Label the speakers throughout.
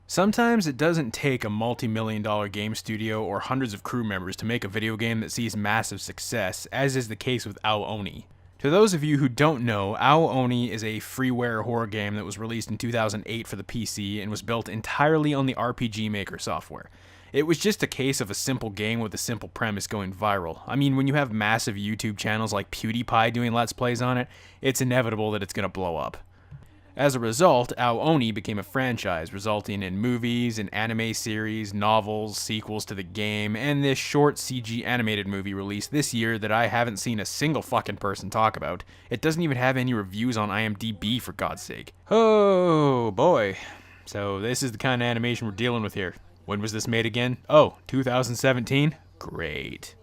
Speaker 1: Sometimes it doesn't take a multi-million-dollar game studio or hundreds of crew members to make a video game that sees massive success, as is the case with ONI. To those of you who don't know, ONI is a freeware horror game that was released in 2008 for the PC and was built entirely on the RPG Maker software. It was just a case of a simple game with a simple premise going viral. I mean, when you have massive YouTube channels like PewDiePie doing Let's Plays on it, it's inevitable that it's going to blow up. As a result, ONI became a franchise, resulting in movies, an anime series, novels, sequels to the game, and this short CG animated movie released this year that I haven't seen a single fucking person talk about. It doesn't even have any reviews on IMDb, for God's sake. Oh boy. So this is the kind of animation we're dealing with here. When was this made again? Oh, 2017? Great.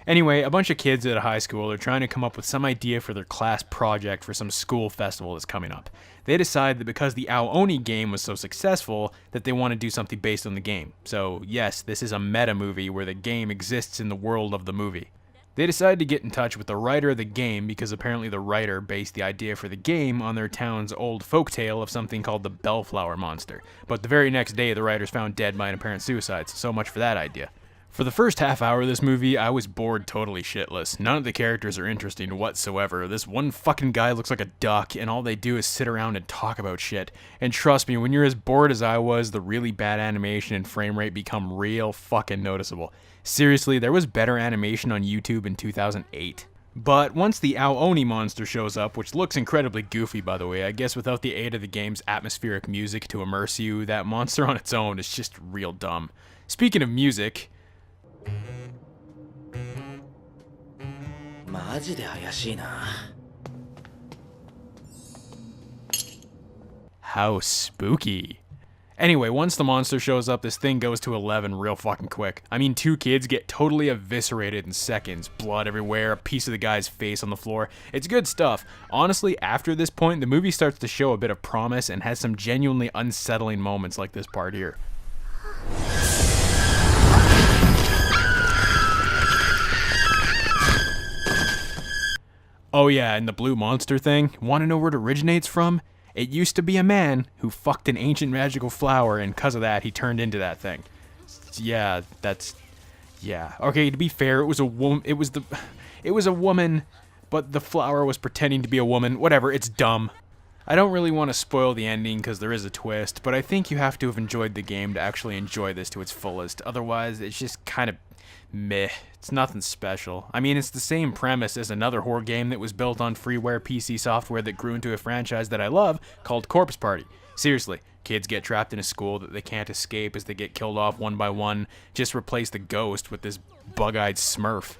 Speaker 1: Anyway, a bunch of kids at a high school are trying to come up with some idea for their class project for some school festival that's coming up. They decide that because the ONI game was so successful, that they want to do something based on the game. So yes, this is a meta movie where the game exists in the world of the movie. They decide to get in touch with the writer of the game because apparently the writer based the idea for the game on their town's old folktale of something called the Bellflower Monster. But the very next day, the writer's found dead by an apparent suicide, so much for that idea. For the first half hour of this movie, I was bored totally shitless. None of the characters are interesting whatsoever. This one fucking guy looks like a duck, and all they do is sit around and talk about shit. And trust me, when you're as bored as I was, the really bad animation and frame rate become real fucking noticeable. Seriously, there was better animation on YouTube in 2008. But once the ONI monster shows up, which looks incredibly goofy by the way, I guess without the aid of the game's atmospheric music to immerse you, that monster on its own is just real dumb. Speaking of music... How spooky. Anyway, once the monster shows up, this thing goes to 11 real fucking quick. I mean, two kids get totally eviscerated in seconds. Blood everywhere, a piece of the guy's face on the floor. It's good stuff. Honestly, after this point, the movie starts to show a bit of promise and has some genuinely unsettling moments like this part here. Oh yeah, and the blue monster thing, want to know where it originates from? It used to be a man who fucked an ancient magical flower, and because of that, he turned into that thing. Yeah, yeah. Okay, to be fair, it was a woman. It was a woman, but the flower was pretending to be a woman. Whatever, it's dumb. I don't really want to spoil the ending because there is a twist, but I think you have to have enjoyed the game to actually enjoy this to its fullest. Otherwise, it's just kind of meh. It's nothing special. I mean, it's the same premise as another horror game that was built on freeware PC software that grew into a franchise that I love called Corpse Party. Seriously, kids get trapped in a school that they can't escape as they get killed off one by one. Just replace the ghost with this bug-eyed smurf.